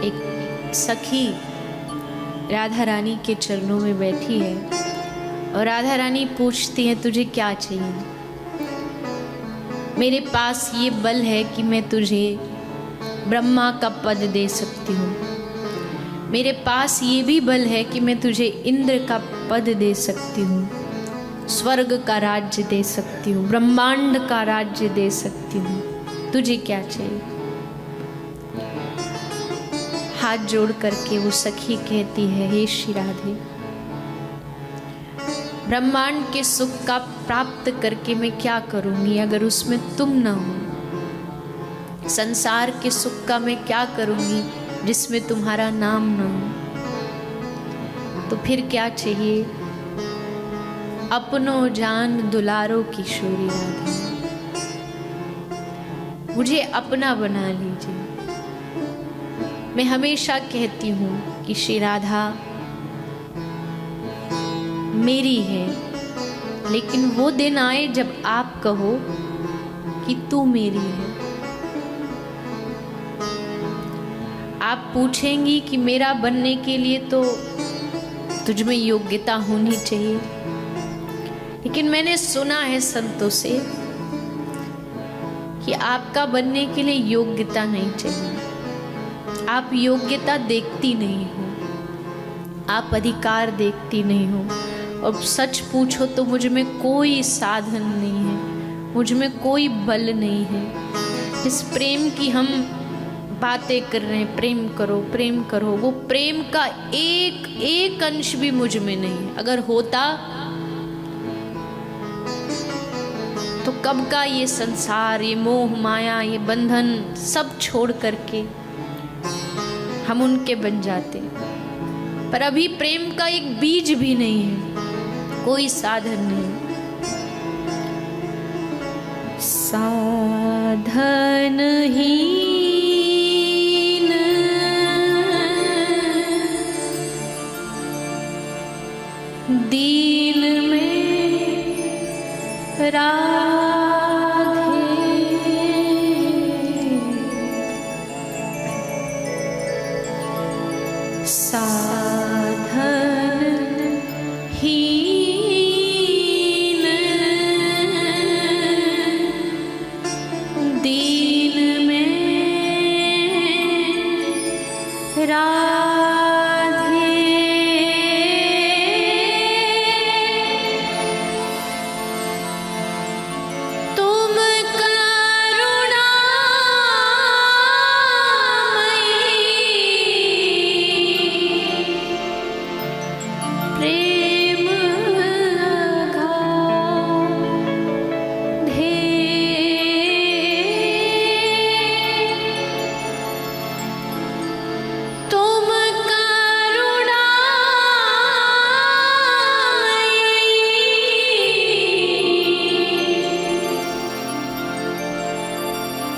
एक सखी राधा रानी के चरणों में बैठी है और राधा रानी पूछती है तुझे क्या चाहिए। मेरे पास ये बल है कि मैं तुझे ब्रह्मा का पद दे सकती हूँ। मेरे पास ये भी बल है कि मैं तुझे इंद्र का पद दे सकती हूँ, स्वर्ग का राज्य दे सकती हूँ, ब्रह्मांड का राज्य दे सकती हूँ। तुझे क्या चाहिए? हाथ जोड़ करके वो सखी कहती है, हे श्री राधे, ब्रह्मांड के सुख का प्राप्त करके मैं क्या करूँगी अगर उसमें तुम न हो। संसार के सुख का मैं क्या करूँगी जिसमें तुम्हारा नाम न हो। तो फिर क्या चाहिए? अपनो जान दुलारो किशोरी राधे, मुझे अपना बना लीजिए। मैं हमेशा कहती हूँ कि श्री राधा मेरी है, लेकिन वो दिन आए जब आप कहो कि तू मेरी है। आप पूछेंगी कि मेरा बनने के लिए तो तुझ में योग्यता होनी चाहिए, लेकिन मैंने सुना है संतों से कि आपका बनने के लिए योग्यता नहीं चाहिए। आप योग्यता देखती नहीं हो, आप अधिकार देखती नहीं हो। और सच पूछो तो मुझ में कोई साधन नहीं है, मुझ में कोई बल नहीं है। इस प्रेम की हम बातें कर रहे हैं, प्रेम करो प्रेम करो, वो प्रेम का एक एक अंश भी मुझ में नहीं है। अगर होता तो कब का ये संसार, ये मोह माया, ये बंधन सब छोड़ करके हम उनके बन जाते। पर अभी प्रेम का एक बीज भी नहीं है, कोई साधन नहीं। साधन हीन दीन में राधे, साधन हीन दीन में राधे, तुम करुणामयी, प्रेम अगाधे, तुम करुणामयी,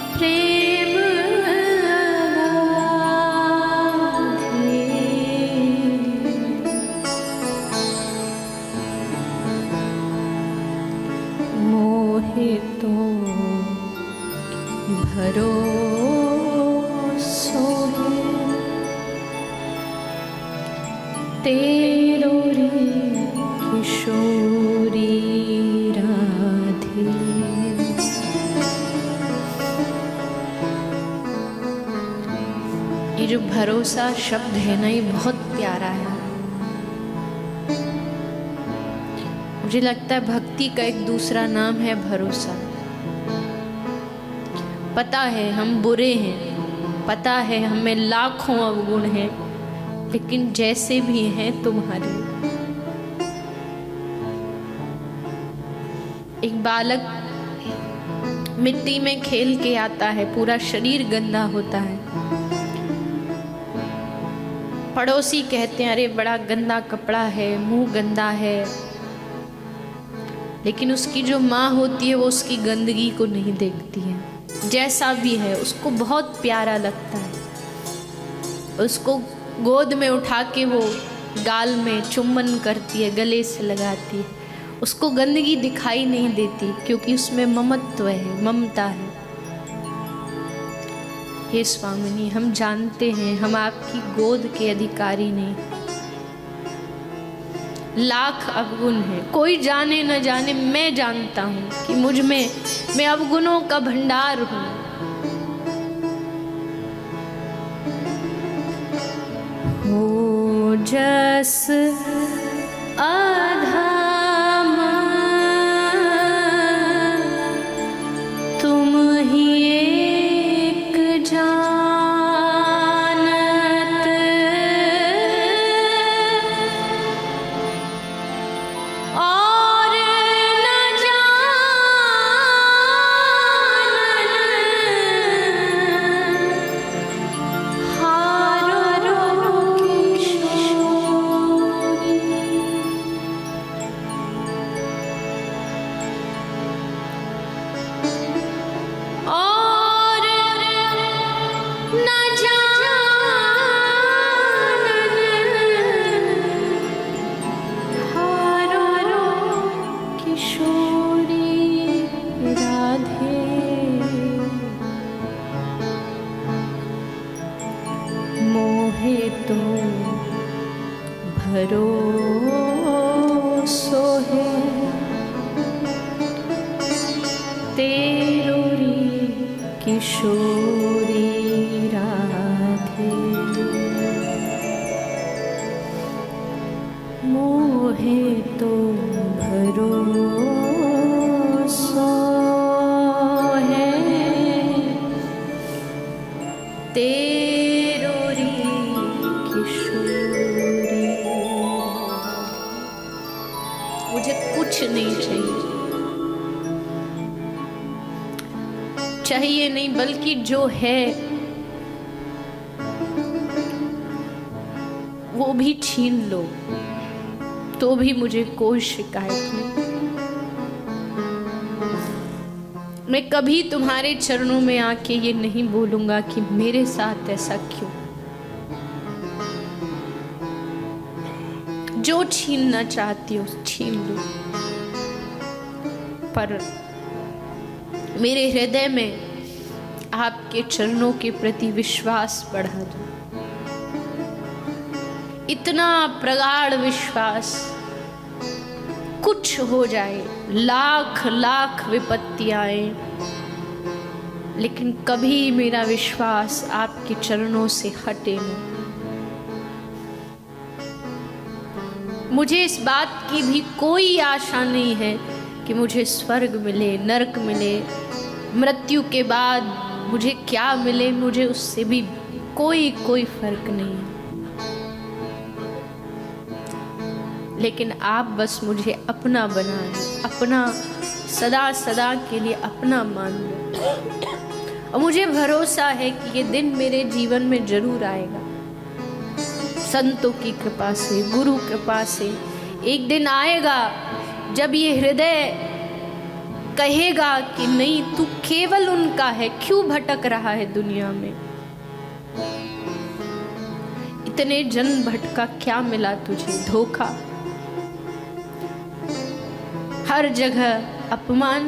प्रेम अगाधे, मोहे तो भरोसो है तेरो रे किशोरी राधे। ये जो भरोसा शब्द है ना, ये बहुत प्यारा है। मुझे लगता है भक्ति का एक दूसरा नाम है भरोसा। पता है हम बुरे हैं, पता है हमें लाखों अवगुण हैं, लेकिन जैसे भी हैं तुम्हारे। एक बालक मिट्टी में खेल के आता है, पूरा शरीर गंदा होता है। पड़ोसी कहते हैं अरे बड़ा गंदा कपड़ा है, मुंह गंदा है, लेकिन उसकी जो माँ होती है वो उसकी गंदगी को नहीं देखती है। जैसा भी है उसको बहुत प्यारा लगता है, उसको गोद में उठा के वो गाल में चुम्बन करती है, गले से लगाती है। उसको गंदगी दिखाई नहीं देती क्योंकि उसमें ममत्व है, ममता है। हे स्वामिनी, हम जानते हैं हम आपकी गोद के अधिकारी नहीं। लाख अवगुण है, कोई जाने न जाने, मैं जानता हूँ कि मुझ में मैं अवगुणों का भंडार हूँ। हो जस अधम तुम ही एक जानत, और न जानन हारो किशोरी। और न जानन हारो किशोरी राधे। मोहे तो भरोसो है तेरो री किशोरी राधे। मोहे तो भरोसो है तेरो री किशोरी। मुझे कुछ नहीं चाहिए नहीं, बल्कि जो है वो भी छीन लो तो भी मुझे कोई शिकायत नहीं। मैं कभी तुम्हारे चरणों में आके ये नहीं बोलूंगा कि मेरे साथ ऐसा क्यों। जो छीनना चाहती हो छीन लो, पर मेरे हृदय में आपके चरणों के प्रति विश्वास बढ़ा दो। इतना प्रगाढ़ विश्वास, कुछ हो जाए, लाख लाख विपत्ति आए, लेकिन कभी मेरा विश्वास आपके चरणों से हटे नहीं। मुझे इस बात की भी कोई आशा नहीं है कि मुझे स्वर्ग मिले, नरक मिले, मृत्यु के बाद मुझे क्या मिले, मुझे उससे भी कोई फर्क नहीं है। लेकिन आप बस मुझे अपना बनाएं, अपना सदा सदा के लिए अपना मान लो। और मुझे भरोसा है कि ये दिन मेरे जीवन में जरूर आएगा। संतों की कृपा से, गुरु कृपा से एक दिन आएगा जब ये हृदय कहेगा कि नहीं, तू केवल उनका है, क्यों भटक रहा है दुनिया में। इतने जन्म भटका, क्या मिला तुझे? धोखा, हर जगह अपमान।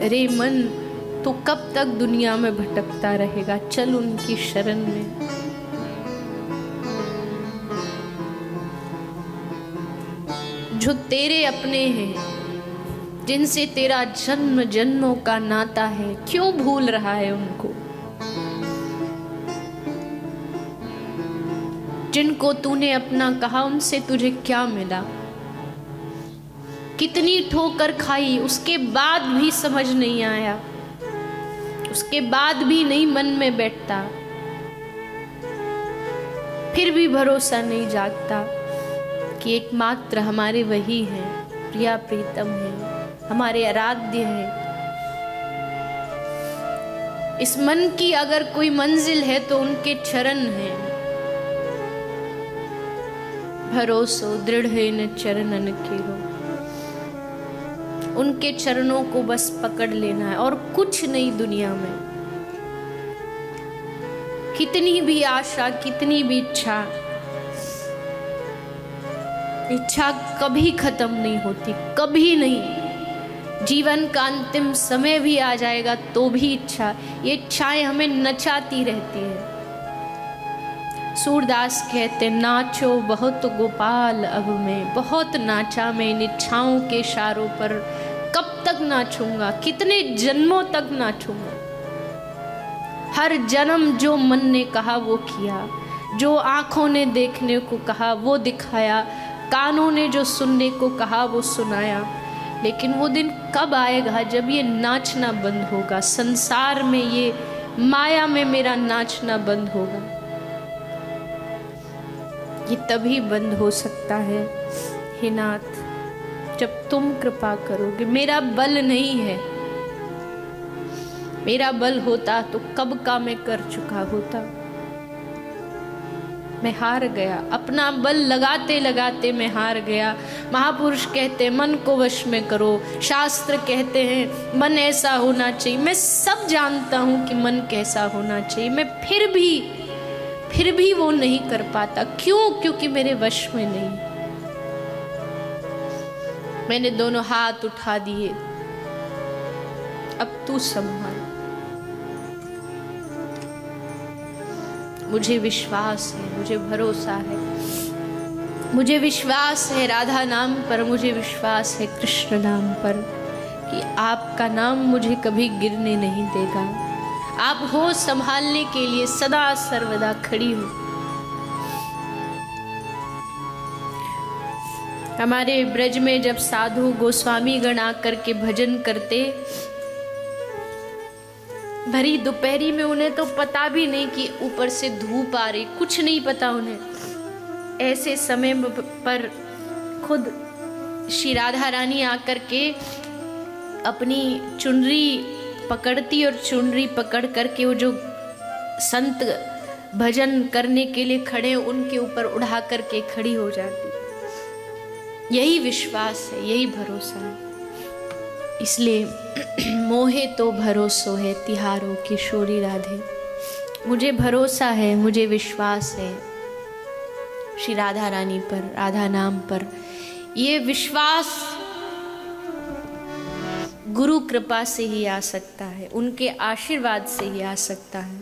अरे मन, तो कब तक दुनिया में भटकता रहेगा? चल उनकी शरण में। जो तेरे अपने हैं, जिनसे तेरा जन्म जन्मों का नाता है, क्यों भूल रहा है उनको? जिनको तूने अपना कहा, उनसे तुझे क्या मिला? कितनी ठोकर खाई, उसके बाद भी समझ नहीं आया, उसके बाद भी नहीं मन में बैठता, फिर भी भरोसा नहीं जागता कि एकमात्र हमारे वही हैं, प्रिया प्रीतम है, हमारे आराध्य है। इस मन की अगर कोई मंजिल है तो उनके चरण हैं। भरोसो दृढ़ न चरणन केरो, उनके चरणों को बस पकड़ लेना है और कुछ नहीं दुनिया में। कितनी भी आशा, कितनी भी इच्छा कभी खत्म नहीं होती, कभी नहीं। जीवन का अंतिम समय भी आ जाएगा तो भी इच्छा, ये इच्छाएं हमें नचाती रहती है। सूरदास कहते नाचो बहुत गोपाल अब मैं, बहुत नाचा मैं इन इच्छाओं के इशारों पर, कब तक नाचूंगा, कितने जन्मों तक नाचूंगा। हर जन्म जो मन ने कहा वो किया, जो आंखों ने देखने को कहा वो दिखाया, कानों ने जो सुनने को कहा वो सुनाया। लेकिन वो दिन कब आएगा जब ये नाचना बंद होगा, संसार में ये माया में मेरा नाचना बंद होगा। ये तभी बंद हो सकता है हे नाथ जब तुम कृपा करोगे। मेरा बल नहीं है, मेरा बल होता तो कब का मैं कर चुका होता। मैं हार गया, अपना बल लगाते लगाते मैं हार गया। महापुरुष कहते मन को वश में करो, शास्त्र कहते हैं मन ऐसा होना चाहिए। मैं सब जानता हूं कि मन कैसा होना चाहिए, मैं फिर भी वो नहीं कर पाता। क्यों? क्योंकि मेरे वश में नहीं। मैंने दोनों हाथ उठा दिए, अब तू संभाल। मुझे विश्वास है, मुझे भरोसा है, मुझे विश्वास है राधा नाम पर, मुझे विश्वास है कृष्ण नाम पर कि आपका नाम मुझे कभी गिरने नहीं देगा। आप हो संभालने के लिए सदा सर्वदा खड़ी हूं। हमारे ब्रज में जब साधु गोस्वामी गण आकर के भजन करते, भरी दोपहरी में उन्हें तो पता भी नहीं कि ऊपर से धूप आ रही, कुछ नहीं पता उन्हें। ऐसे समय पर खुद श्री राधा रानी आकर के अपनी चुनरी पकड़ती और चुनरी पकड़ करके वो जो संत भजन करने के लिए खड़े उनके ऊपर उड़ा करके खड़ी हो जाती। यही विश्वास है, यही भरोसा है। इसलिए मोहे तो भरोसो है तिहारो किशोरी राधे। मुझे भरोसा है, मुझे विश्वास है श्री राधा रानी पर, राधा नाम पर। ये विश्वास गुरु कृपा से ही आ सकता है, उनके आशीर्वाद से ही आ सकता है।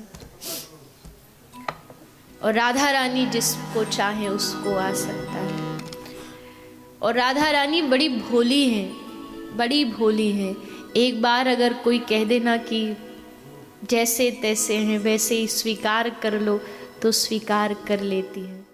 और राधा रानी जिसको चाहे उसको आ सकता है। और राधा रानी बड़ी भोली है, बड़ी भोली है। एक बार अगर कोई कह देना कि जैसे तैसे हैं वैसे ही स्वीकार कर लो, तो स्वीकार कर लेती है।